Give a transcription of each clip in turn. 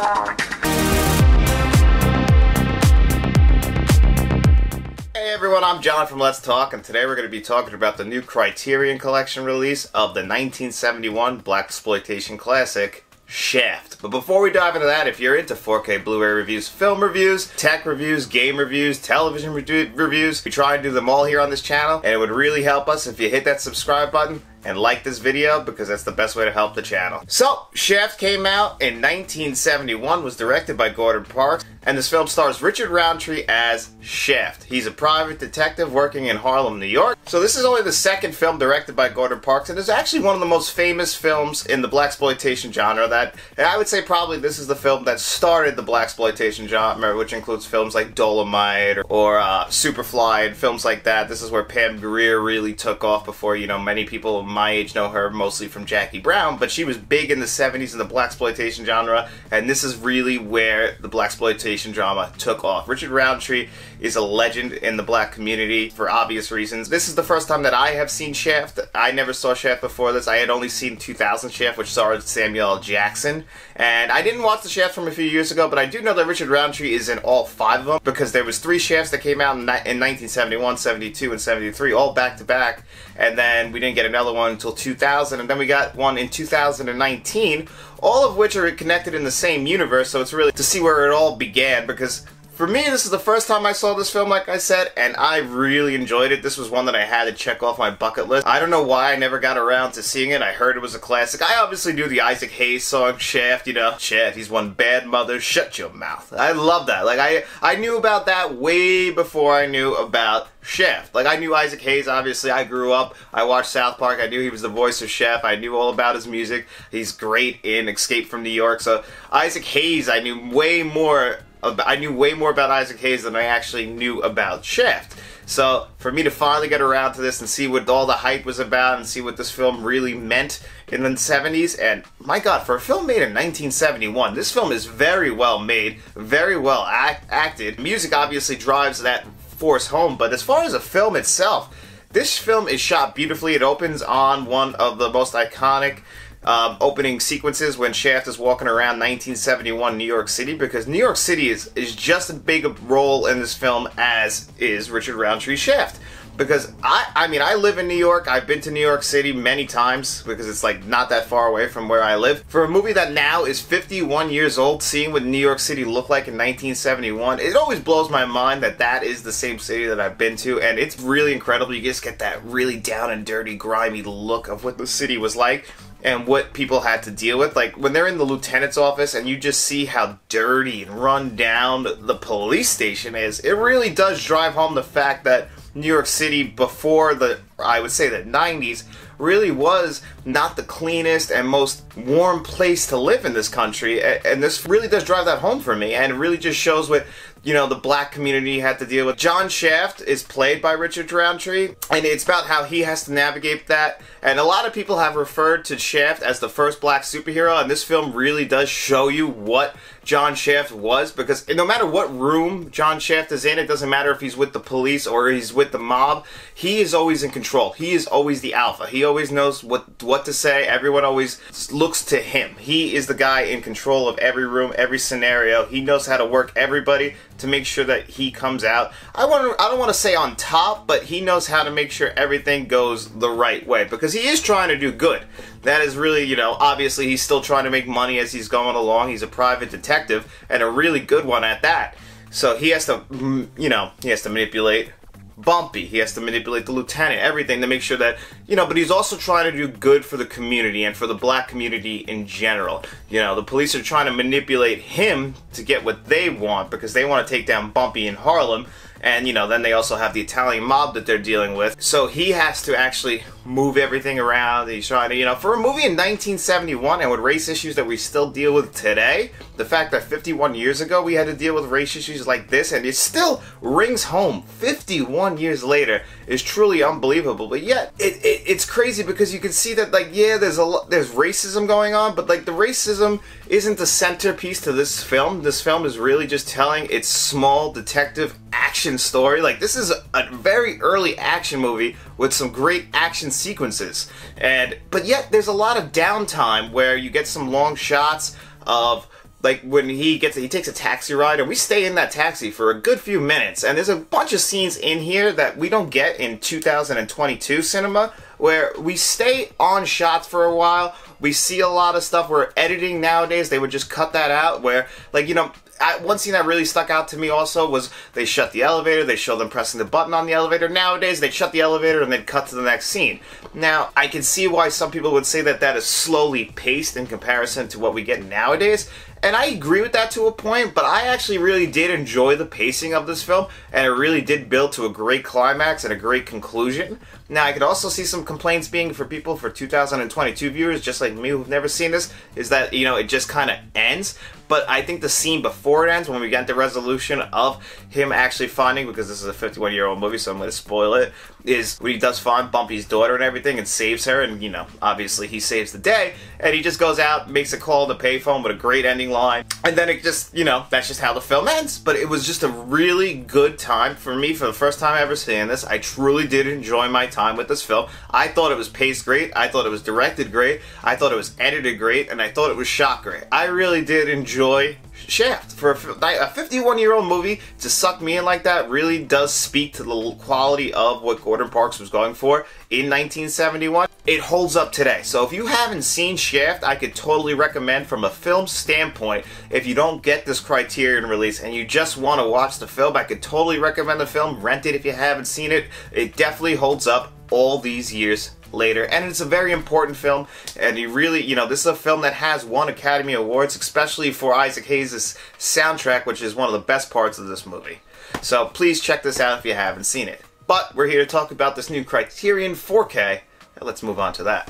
Hey everyone, I'm John from Let's Talk, and today we're going to be talking about the new Criterion Collection release of the 1971 blaxploitation classic, Shaft. But before we dive into that, if you're into 4K Blu-ray reviews, film reviews, tech reviews, game reviews, television reviews, we try and do them all here on this channel, and it would really help us if you hit that subscribe button and like this video, because that's the best way to help the channel. So, Shaft came out in 1971, was directed by Gordon Parks, and this film stars Richard Roundtree as Shaft. He's a private detective working in Harlem, New York. So this is only the second film directed by Gordon Parks, and it's actually one of the most famous films in the blaxploitation genre. And I would say probably this is the film that started the blaxploitation genre, which includes films like Dolomite or Superfly and films like that. This is where Pam Grier really took off before, you know, many people my age know her mostly from Jackie Brown, but she was big in the 70s in the blaxploitation genre, and this is really where the blaxploitation drama took off. Richard Roundtree is a legend in the black community for obvious reasons. This is the first time that I have seen Shaft. I never saw Shaft before this. I had only seen 2000 Shaft, which starred Samuel L. Jackson, and I didn't watch the Shaft from a few years ago, but I do know that Richard Roundtree is in all 5 of them, because there was 3 Shafts that came out in 1971, 72, and 73, all back to back, and then we didn't get another one until 2000, and then we got one in 2019, all of which are connected in the same universe, so it's really to see where it all began, because for me, this is the first time I saw this film, like I said, and I really enjoyed it. This was one that I had to check off my bucket list. I don't know why I never got around to seeing it. I heard it was a classic. I obviously knew the Isaac Hayes song, Shaft, you know. Shaft, he's one bad mother, shut your mouth. I love that. Like, I knew about that way before I knew about Shaft. Like, I knew Isaac Hayes, obviously. I grew up. I watched South Park. I knew he was the voice of Shaft. I knew all about his music. He's great in Escape from New York. So, Isaac Hayes, I knew way more about Isaac Hayes than I actually knew about Shaft. So, for me to finally get around to this and see what all the hype was about and see what this film really meant in the 70s, and my god, for a film made in 1971, this film is very well made, very well acted. Music obviously drives that force home, but as far as the film itself, this film is shot beautifully. It opens on one of the most iconic opening sequences when Shaft is walking around 1971 New York City, because New York City is just as big a role in this film as is Richard Roundtree's Shaft. Because I mean, I live in New York. I've been to New York City many times because it's like not that far away from where I live. For a movie that now is 51 years old, seeing what New York City looked like in 1971, it always blows my mind that that is the same city that I've been to, and it's really incredible. You just get that really down and dirty, grimy look of what the city was like and what people had to deal with. Like, when they're in the lieutenant's office and you just see how dirty and run down the police station is, it really does drive home the fact that New York City before the, I would say, the 90s really was not the cleanest and most warm place to live in this country, and this really does drive that home for me, and it really just shows what, you know, the black community had to deal with. John Shaft is played by Richard Roundtree, and it's about how he has to navigate that, and a lot of people have referred to Shaft as the first black superhero, and this film really does show you what John Shaft was, because no matter what room John Shaft is in, it doesn't matter if he's with the police or he's with the mob, he is always in control. He is always the alpha. He always knows what to say. Everyone always looks to him. He is the guy in control of every room, every scenario. He knows how to work everybody to make sure that he comes out, I don't want to say on top, but he knows how to make sure everything goes the right way, because he is trying to do good. That is really, you know, obviously he's still trying to make money as he's going along. He's a private detective, and a really good one at that. So he has to, you know, he has to manipulate Bumpy, he has to manipulate the lieutenant, everything to make sure that, you know, but he's also trying to do good for the community and for the black community in general. You know, the police are trying to manipulate him to get what they want, because they want to take down Bumpy in Harlem, and, you know, then they also have the Italian mob that they're dealing with. So he has to actually move everything around. He's trying to, you know, for a movie in 1971 and with race issues that we still deal with today, the fact that 51 years ago we had to deal with race issues like this, and it still rings home 51 years later, is truly unbelievable. But yet, it's crazy, because you can see that, like, yeah, there's racism going on, but, like, the racism isn't the centerpiece to this film. This film is really just telling its small detective action story. Like, this is a very early action movie with some great action sequences, but yet there's a lot of downtime where you get some long shots of like when he takes a taxi ride, and we stay in that taxi for a good few minutes, and there's a bunch of scenes in here that we don't get in 2022 cinema, where we stay on shots for a while. We see a lot of stuff where editing nowadays, they would just cut that out, where, like, you know, one scene that really stuck out to me also was they shut the elevator, they show them pressing the button on the elevator. Nowadays, they shut the elevator and then cut to the next scene. Now, I can see why some people would say that that is slowly paced in comparison to what we get nowadays, and I agree with that to a point, but I actually really did enjoy the pacing of this film, and it really did build to a great climax and a great conclusion. Now, I could also see some complaints being for people, for 2022 viewers, just like me who've never seen this, is that, you know, it just kind of ends. But I think the scene before it ends, when we get the resolution of him actually finding, because this is a 51-year-old movie, so I'm going to spoil it, is when he does find Bumpy's daughter and everything and saves her, and, you know, obviously he saves the day, and he just goes out, makes a call to the payphone with a great ending line, and then it just, you know, that's just how the film ends. But it was just a really good time for me for the first time ever seeing this. I truly did enjoy my time with this film. I thought it was paced great, I thought it was directed great, I thought it was edited great, and I thought it was shot great. I really did enjoy Shaft. For a 51-year-old movie to suck me in like that really does speak to the quality of what Gordon Parks was going for in 1971. It holds up today. So if you haven't seen Shaft, I could totally recommend, from a film standpoint, if you don't get this Criterion release and you just want to watch the film, I could totally recommend the film. Rent it if you haven't seen it. It definitely holds up all these years later, and it's a very important film, and you really, you know, this is a film that has won Academy Awards, especially for Isaac Hayes' soundtrack, which is one of the best parts of this movie. So please check this out if you haven't seen it. But we're here to talk about this new Criterion 4K, and let's move on to that.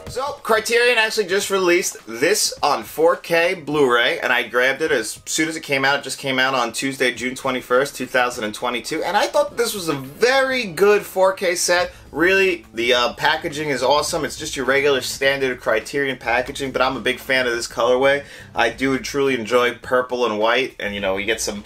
So, Criterion actually just released this on 4K Blu-ray, and I grabbed it as soon as it came out. It just came out on Tuesday, June 21st, 2022, and I thought this was a very good 4K set. Really, the packaging is awesome. It's just your regular standard Criterion packaging, but I'm a big fan of this colorway. I do truly enjoy purple and white, and, you know, you get some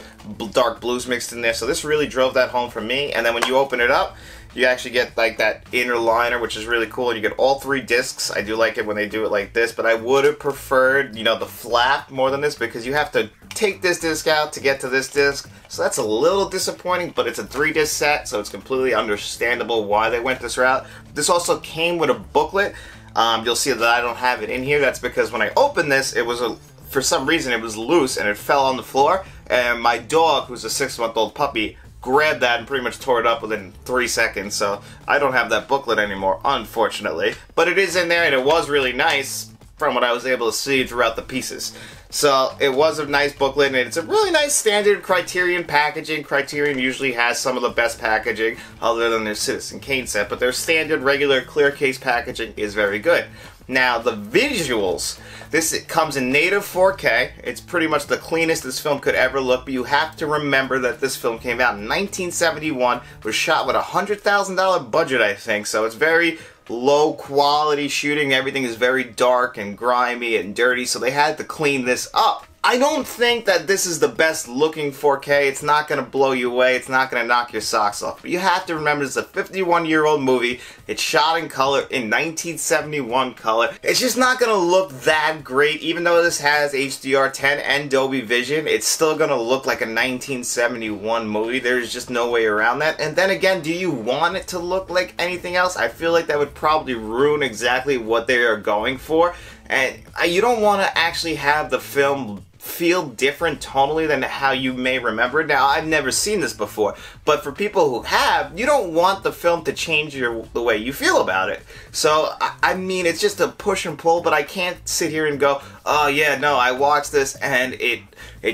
dark blues mixed in there, so this really drove that home for me. And then when you open it up, you actually get like that inner liner, which is really cool. You get all 3 discs. I do like it when they do it like this, but I would have preferred, you know, the flap more than this, because you have to take this disc out to get to this disc. So that's a little disappointing, but it's a 3-disc set, so it's completely understandable why they went this route. This also came with a booklet. You'll see that I don't have it in here. That's because when I opened this, it was for some reason it was loose and it fell on the floor, and my dog, who's a 6-month-old puppy, grabbed that and pretty much tore it up within 3 seconds, so I don't have that booklet anymore, unfortunately. But it is in there, and it was really nice from what I was able to see throughout the pieces. So it was a nice booklet, and it's a really nice standard Criterion packaging. Criterion usually has some of the best packaging, other than their Citizen Kane set, but their standard regular clear case packaging is very good. Now, the visuals, it comes in native 4K. It's pretty much the cleanest this film could ever look, but you have to remember that this film came out in 1971, was shot with a $100,000 budget, I think, so it's very low quality shooting. Everything is very dark and grimy and dirty, so they had to clean this up. I don't think that this is the best looking 4K. It's not going to blow you away. It's not going to knock your socks off. But you have to remember, it's a 51-year-old movie. It's shot in color, in 1971 color. It's just not going to look that great. Even though this has HDR10 and Dolby Vision, it's still going to look like a 1971 movie. There's just no way around that. And then again, do you want it to look like anything else? I feel like that would probably ruin exactly what they are going for. And you don't want to actually have the film feel different tonally than how you may remember it. Now, I've never seen this before, but for people who have, you don't want the film to change the way you feel about it. So, I mean, it's just a push and pull, but I can't sit here and go, oh yeah, no, I watched this and it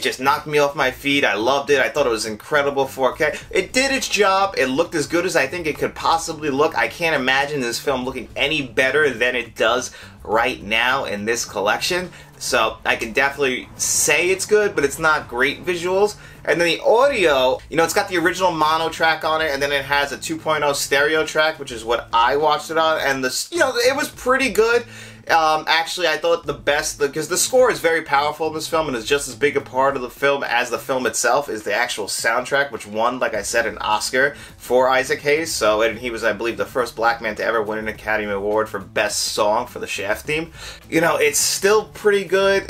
just knocked me off my feet. I loved it. I thought it was incredible 4K. It did its job. It looked as good as I think it could possibly look. I can't imagine this film looking any better than it does right now in this collection. So I can definitely say it's good, but it's not great visuals. And then the audio, you know, it's got the original mono track on it, and then it has a 2.0 stereo track, which is what I watched it on. And this, you know, it was pretty good. Actually, I thought the best, because the score is very powerful in this film and is just as big a part of the film as the film itself, is the actual soundtrack, which won, like I said, an Oscar for Isaac Hayes. So, and he was, I believe, the first black man to ever win an Academy Award for Best Song for the Shaft theme. You know, it's still pretty good.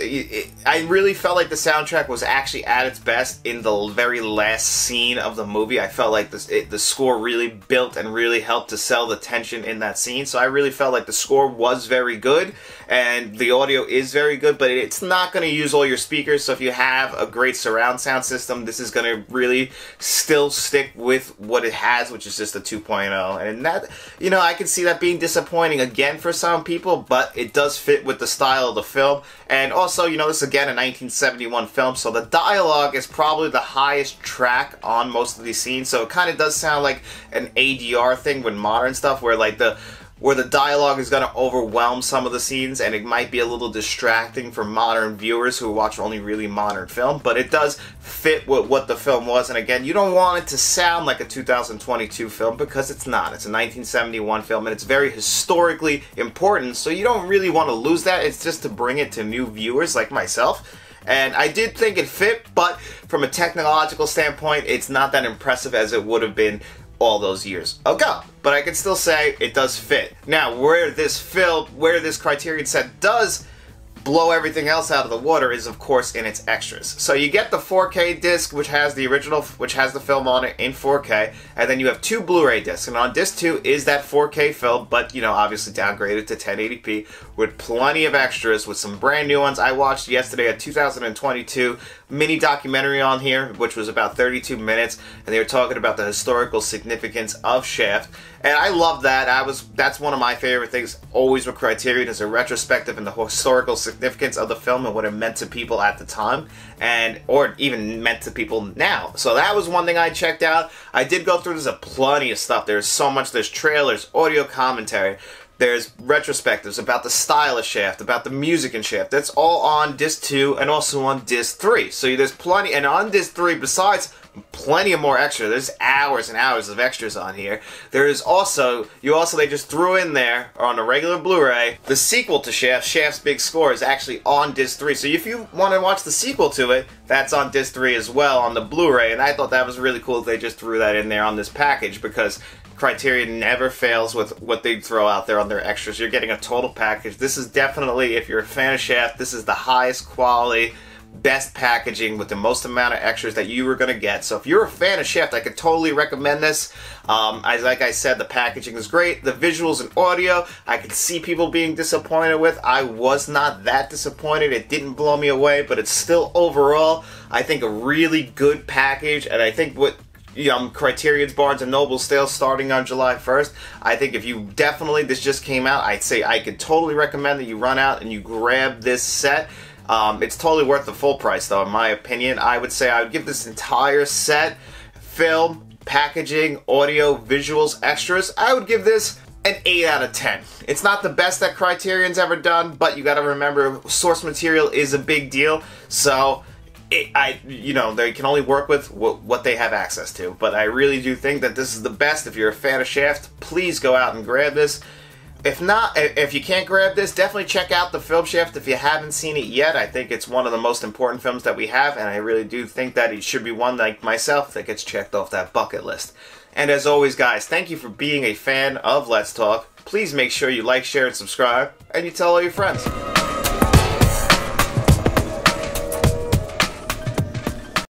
I really felt like the soundtrack was actually at its best in the very last scene of the movie. I felt like the score really built and really helped to sell the tension in that scene. So I really felt like the score was very good and the audio is very good, but it's not going to use all your speakers. So if you have a great surround sound system, this is going to really still stick with what it has, which is just a 2.0. And that, you know, I can see that being disappointing again for some people, but it does fit with the style of the film. And also, you know, this is again a 1971 film, so the dialogue is probably the highest track on most of these scenes. So it kind of does sound like an ADR thing with modern stuff, where like the dialogue is going to overwhelm some of the scenes, and it might be a little distracting for modern viewers who watch only really modern film, but it does fit with what the film was. And again, you don't want it to sound like a 2022 film, because it's not. It's a 1971 film, and it's very historically important, so you don't really want to lose that. It's just to bring it to new viewers like myself. And I did think it fit, but from a technological standpoint, it's not that impressive as it would have been all those years ago. But I can still say it does fit. Now, where this Criterion set does blow everything else out of the water is, of course, in its extras. So you get the 4K disc, which has the original, which has the film on it in 4K, and then you have 2 Blu-ray discs. And on disc 2 is that 4K film, but, you know, obviously downgraded to 1080p, with plenty of extras, with some brand new ones. I watched yesterday a 2022 mini documentary on here, which was about 32 minutes, and they were talking about the historical significance of Shaft. And I love that. That's one of my favorite things always with Criterion, is a retrospective and the historical significance of the film and what it meant to people at the time, or even meant to people now. So that was one thing I checked out. I did go through, there's plenty of stuff. There's so much. There's trailers, audio commentary. There's retrospectives about the style of Shaft, about the music in Shaft. That's all on disc 2 and also on disc 3. So there's plenty, and on disc 3, besides plenty of more extra, there's hours and hours of extras on here. There is also, they just threw in there on a regular Blu-ray, the sequel to Shaft, Shaft's Big Score, is actually on disc 3. So if you want to watch the sequel to it, that's on disc 3 as well on the Blu-ray. And I thought that was really cool that they just threw that in there on this package, because Criterion never fails with what they throw out there on their extras. You're getting a total package. This is definitely, if you're a fan of Shaft, this is the highest quality, best packaging with the most amount of extras that you were going to get. So if you're a fan of Shaft, I could totally recommend this. Like I said, the packaging is great. The visuals and audio, I could see people being disappointed with. I was not that disappointed. It didn't blow me away, but it's still overall, I think, a really good package. And I think what Criterion's Barnes & Noble sale starting on July 1st. I think if you this just came out, I'd say I could totally recommend that you run out and you grab this set. It's totally worth the full price, though, in my opinion. I would say I would give this entire set, film, packaging, audio, visuals, extras, I would give this an 8 out of 10. It's not the best that Criterion's ever done, but you gotta remember, source material is a big deal, so they can only work with what they have access to. But I really do think that this is the best. If you're a fan of Shaft, please go out and grab this. If not, if you can't grab this, definitely check out the film Shaft if you haven't seen it yet. I think it's one of the most important films that we have, and I really do think that it should be one, like myself, that gets checked off that bucket list. And as always, guys, thank you for being a fan of Let's Talk. Please make sure you like, share, and subscribe, and you tell all your friends.